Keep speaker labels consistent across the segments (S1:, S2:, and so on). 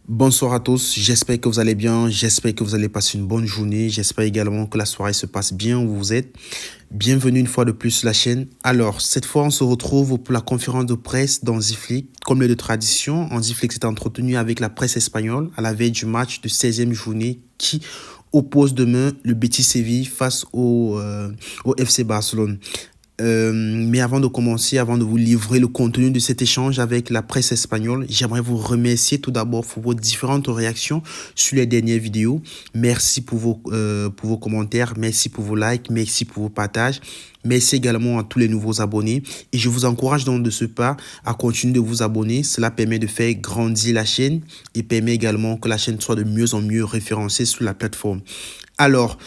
S1: Bonsoir à tous, j'espère que vous allez bien, j'espère que vous allez passer une bonne journée, j'espère également que la soirée se passe bien où vous êtes. Bienvenue une fois de plus sur la chaîne. Alors, cette fois, on se retrouve pour la conférence de presse d'Hansi. Comme le de tradition, Hansi Flick s'est entretenu avec la presse espagnole à la veille du match de 16e journée qui oppose demain le Betis Séville face au FC Barcelone. Mais avant de commencer, avant de vous livrer le contenu de cet échange avec la presse espagnole, j'aimerais vous remercier tout d'abord pour vos différentes réactions sur les dernières vidéos. Merci pour vos commentaires, merci pour vos likes, merci pour vos partages. Merci également à tous les nouveaux abonnés et je vous encourage donc de ce pas à continuer de vous abonner. Cela permet de faire grandir la chaîne et permet également que la chaîne soit de mieux en mieux référencée sur la plateforme. Alors,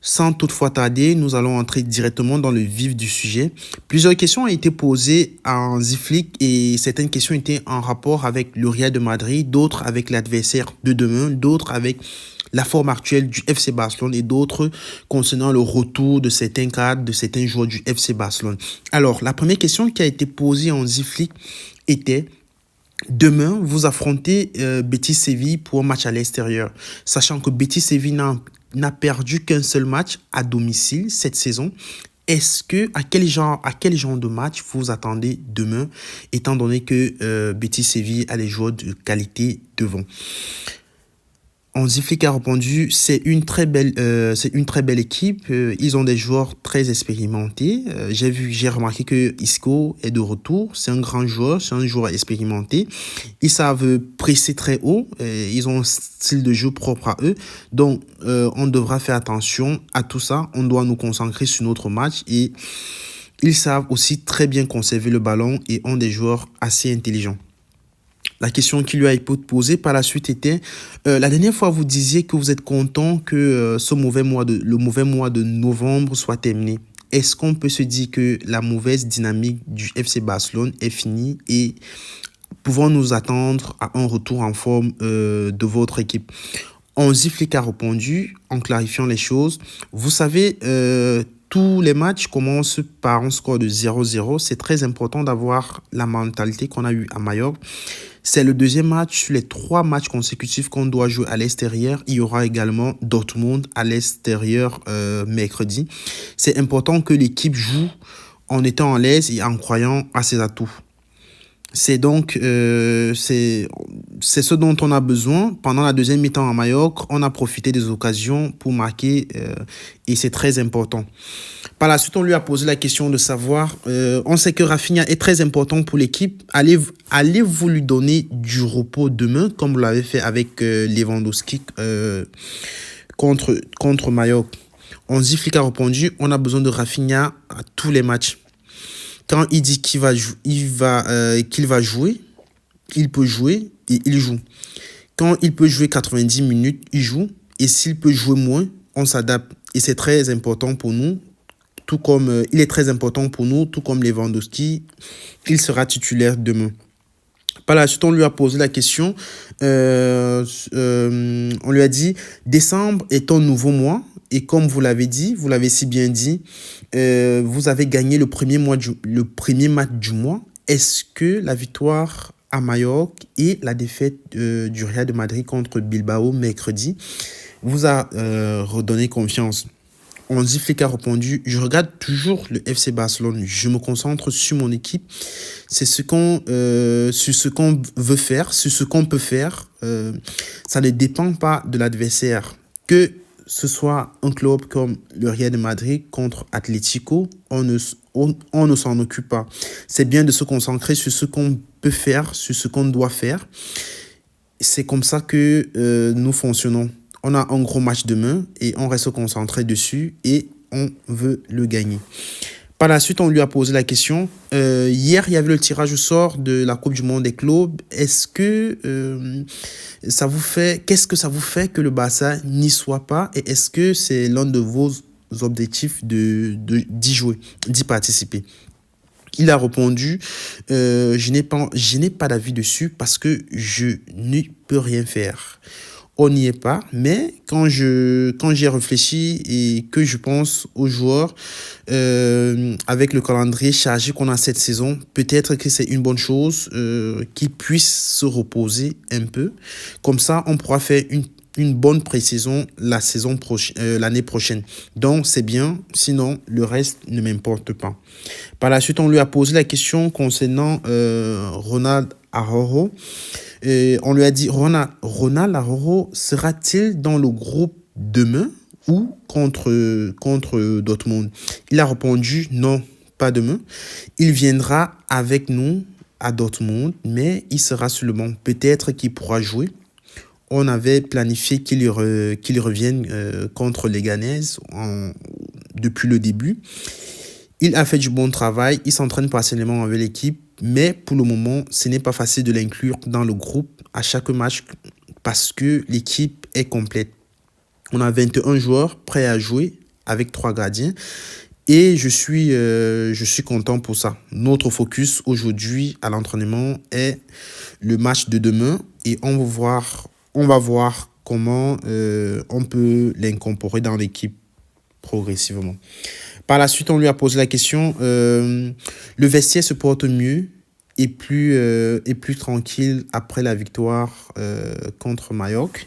S1: sans toutefois tarder, nous allons entrer directement dans le vif du sujet. Plusieurs questions ont été posées à Hansi Flick et certaines questions étaient en rapport avec le Real de Madrid, d'autres avec l'adversaire de demain, d'autres avec la forme actuelle du FC Barcelone et d'autres concernant le retour de certains cadres, de certains joueurs du FC Barcelone. Alors, la première question qui a été posée à Hansi Flick était: demain, vous affrontez Betis Séville pour un match à l'extérieur, sachant que Betis Séville n'a perdu qu'un seul match à domicile cette saison. À quel genre de match vous attendez demain, étant donné que Betis Séville a les joueurs de qualité devant? Hansi Flick a répondu: c'est une très belle équipe. Ils ont des joueurs très expérimentés. J'ai remarqué que Isco est de retour. C'est un grand joueur, c'est un joueur expérimenté. Ils savent presser très haut. Ils ont un style de jeu propre à eux. Donc, on devra faire attention à tout ça. On doit nous concentrer sur notre match et ils savent aussi très bien conserver le ballon et ont des joueurs assez intelligents. La question qui lui a été posée par la suite était: la dernière fois, vous disiez que vous êtes content que le mauvais mois de novembre soit terminé. Est-ce qu'on peut se dire que la mauvaise dynamique du FC Barcelone est finie et pouvons nous attendre à un retour en forme de votre équipe? Hansi Flick a répondu en clarifiant les choses: vous savez, tous les matchs commencent par un score de 0-0. C'est très important d'avoir la mentalité qu'on a eue à Majorque. C'est le deuxième match sur les 3 matchs consécutifs qu'on doit jouer à l'extérieur. Il y aura également Dortmund à l'extérieur mercredi. C'est important que l'équipe joue en étant à l'aise et en croyant à ses atouts. C'est ce dont on a besoin. Pendant la deuxième mi-temps à Majorque, on a profité des occasions pour marquer et c'est très important. Par la suite, on lui a posé la question de savoir, on sait que Rafinha est très important pour l'équipe. Allez-vous lui donner du repos demain, comme vous l'avez fait avec Lewandowski contre Majorque? Hansi Flick a répondu: on a besoin de Rafinha à tous les matchs. Quand il dit qu'il va jouer, il peut jouer et il joue. Quand il peut jouer 90 minutes, il joue. Et s'il peut jouer moins, on s'adapte. Et c'est très important pour nous. Il est très important pour nous, tout comme Lewandowski, il sera titulaire demain. Par la suite, on lui a posé la question, on lui a dit: décembre est un nouveau mois, et comme vous l'avez dit, vous l'avez si bien dit, vous avez gagné le premier match du mois. Est-ce que la victoire à Majorque et la défaite du Real de Madrid contre Bilbao mercredi vous a redonné confiance? Hansi Flick a répondu: je regarde toujours le FC Barcelone, je me concentre sur mon équipe, c'est sur ce qu'on veut faire, sur ce qu'on peut faire. Ça ne dépend pas de l'adversaire. Que ce soit un club comme le Real de Madrid contre Atlético, on ne s'en occupe pas. C'est bien de se concentrer sur ce qu'on peut faire, sur ce qu'on doit faire. C'est comme ça que nous fonctionnons. On a un gros match demain et on reste concentré dessus et on veut le gagner. Par la suite, on lui a posé la question. Hier, il y avait le tirage au sort de la Coupe du Monde des clubs. Qu'est-ce que ça vous fait que le Barça n'y soit pas? Et est-ce que c'est l'un de vos objectifs d'y jouer, d'y participer? Il a répondu: je n'ai pas d'avis dessus parce que je ne peux rien faire. on n'y est pas. Mais quand j'y réfléchi et que je pense aux joueurs, avec le calendrier chargé qu'on a cette saison, peut-être que c'est une bonne chose qu'ils puissent se reposer un peu. Comme ça, on pourra faire une bonne pré-saison l'année prochaine. Donc, c'est bien. Sinon, le reste ne m'importe pas. Par la suite, on lui a posé la question concernant Ronald Araujo. On lui a dit, Ronald Araujo sera-t-il dans le groupe demain ou contre Dortmund? Il a répondu, non, pas demain. Il viendra avec nous à Dortmund, mais il sera seulement, peut-être qu'il pourra jouer. On avait planifié qu'il revienne contre les Leganés depuis le début. Il a fait du bon travail, il s'entraîne partiellement avec l'équipe, mais pour le moment, ce n'est pas facile de l'inclure dans le groupe à chaque match parce que l'équipe est complète. On a 21 joueurs prêts à jouer avec 3 gardiens et je suis content pour ça. Notre focus aujourd'hui à l'entraînement est le match de demain et on va voir comment on peut l'incorporer dans l'équipe progressivement. Par la suite, on lui a posé la question, le vestiaire se porte mieux et plus tranquille après la victoire contre Mallorca.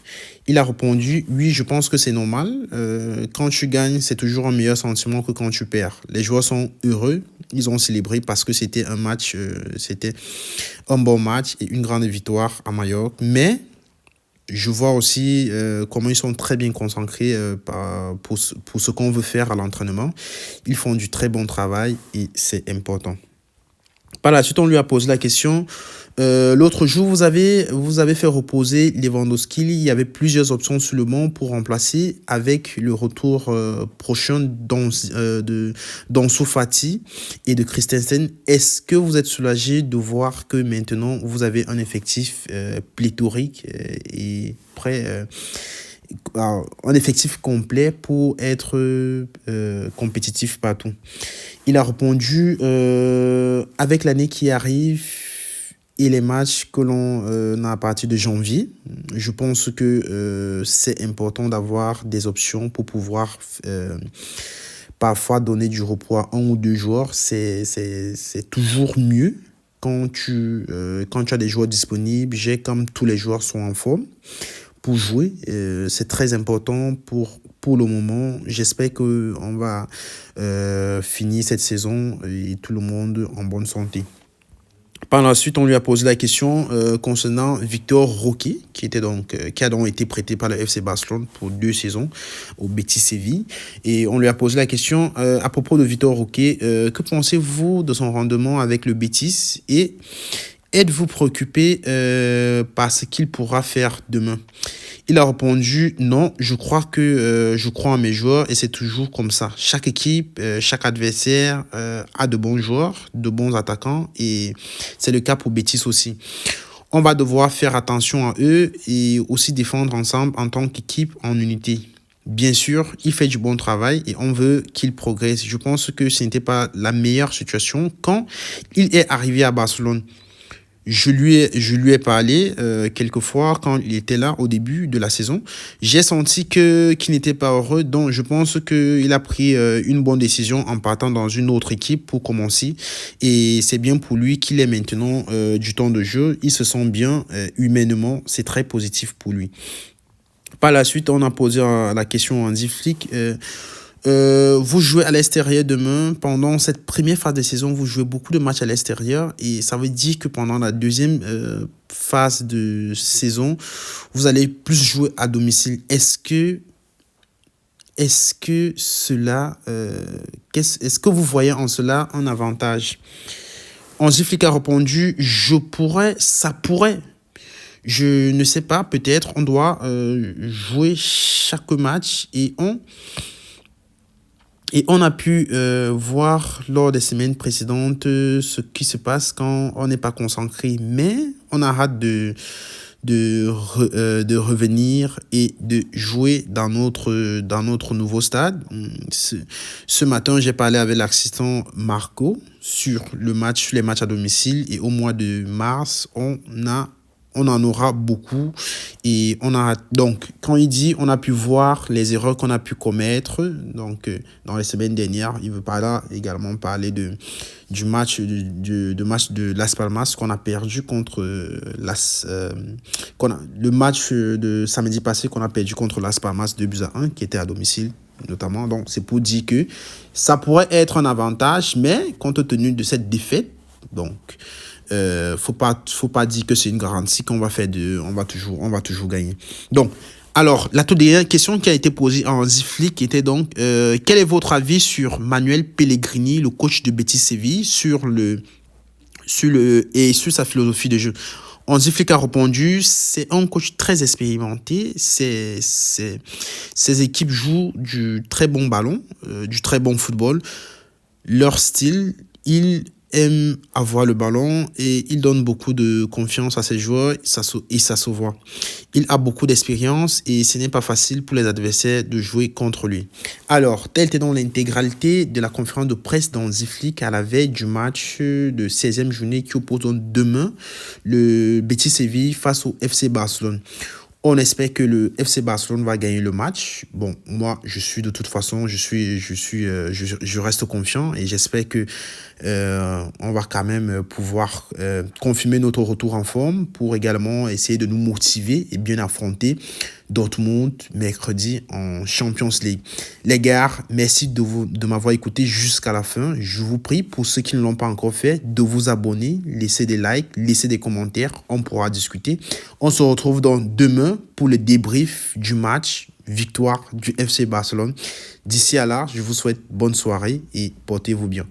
S1: Il a répondu, oui, je pense que c'est normal. Quand tu gagnes, c'est toujours un meilleur sentiment que quand tu perds. Les joueurs sont heureux, ils ont célébré parce que c'était un match, c'était un bon match et une grande victoire à Mallorca. Mais je vois aussi comment ils sont très bien concentrés pour ce qu'on veut faire à l'entraînement. Ils font du très bon travail et c'est important. Par la suite, on lui a posé la question. L'autre jour, vous avez fait reposer Lewandowski. Il y avait plusieurs options sur le banc pour remplacer avec le retour prochain d'Ansu Fati et de Christensen. Est-ce que vous êtes soulagé de voir que maintenant, vous avez un effectif pléthorique et prêt un effectif complet pour être compétitif partout? Il a répondu avec l'année qui arrive et les matchs que l'on a à partir de janvier, je pense que c'est important d'avoir des options pour pouvoir parfois donner du repos à 1 ou 2 joueurs. C'est toujours mieux quand tu as des joueurs disponibles. Comme tous les joueurs sont en forme pour jouer. C'est très important pour le moment. J'espère qu'on va finir cette saison et tout le monde en bonne santé. Par la suite, on lui a posé la question concernant Victor Roque, qui a donc été prêté par le FC Barcelone pour 2 saisons au Betis Séville. Et on lui a posé la question à propos de Victor Roque, que pensez-vous de son rendement avec le Betis et êtes-vous préoccupé par ce qu'il pourra faire demain? Il a répondu non, je crois en mes joueurs et c'est toujours comme ça. Chaque équipe, chaque adversaire a de bons joueurs, de bons attaquants et c'est le cas pour Betis aussi. On va devoir faire attention à eux et aussi défendre ensemble en tant qu'équipe en unité. Bien sûr, il fait du bon travail et on veut qu'il progresse. Je pense que ce n'était pas la meilleure situation quand il est arrivé à Barcelone. Je lui ai parlé quelques fois quand il était là au début de la saison. J'ai senti qu'il n'était pas heureux, donc je pense qu'il a pris une bonne décision en partant dans une autre équipe pour commencer. Et c'est bien pour lui qu'il ait maintenant du temps de jeu. Il se sent bien humainement, c'est très positif pour lui. Par la suite, on a posé la question à Hansi Flick. Vous jouez à l'extérieur demain. Pendant cette première phase de saison, vous jouez beaucoup de matchs à l'extérieur et ça veut dire que pendant la deuxième phase de saison, vous allez plus jouer à domicile. Est-ce que cela, est-ce que vous voyez en cela un avantage? Hansi Flick a répondu, ça pourrait. Je ne sais pas, peut-être on doit jouer chaque match et on a pu voir lors des semaines précédentes ce qui se passe quand on n'est pas concentré. Mais on a hâte de revenir et de jouer dans notre nouveau stade. Ce matin, j'ai parlé avec l'assistant Marco sur les matchs à domicile. Et au mois de mars, on a on en aura beaucoup. Et donc, quand il dit on a pu voir les erreurs qu'on a pu commettre, donc dans les semaines dernières, il veut pas là également parler du match de Las Palmas qu'on a perdu contre le match de samedi passé qu'on a perdu contre Las Palmas 2-1 qui était à domicile notamment. Donc c'est pour dire que ça pourrait être un avantage, mais compte tenu de cette défaite, donc faut pas dire que c'est une garantie qu'on va on va toujours gagner. Donc alors, la toute dernière question qui a été posée en Ziflik était donc quel est votre avis sur Manuel Pellegrini, le coach de Betis Séville, sur sa philosophie de jeu? Hansi Flick a répondu, c'est un coach très expérimenté, ses équipes jouent du très bon ballon, du très bon football. Leur style, ils aiment avoir le ballon et ils donnent beaucoup de confiance à ses joueurs et ça se voit. Il a beaucoup d'expérience et ce n'est pas facile pour les adversaires de jouer contre lui. Alors, telle était donc l'intégralité de la conférence de presse d'Hansi Flick à la veille du match de 16e journée qui oppose donc demain le Betis Séville face au FC Barcelone. On espère que le FC Barcelone va gagner le match. Bon, moi, de toute façon, je reste confiant et j'espère que on va quand même pouvoir confirmer notre retour en forme pour également essayer de nous motiver et bien affronter Dortmund mercredi en Champions League. Les gars, merci de m'avoir écouté jusqu'à la fin. Je vous prie, pour ceux qui ne l'ont pas encore fait, de vous abonner, laisser des likes, laisser des commentaires. On pourra discuter. On se retrouve donc demain pour le débrief du match victoire du FC Barcelone. D'ici à là, je vous souhaite bonne soirée et portez-vous bien.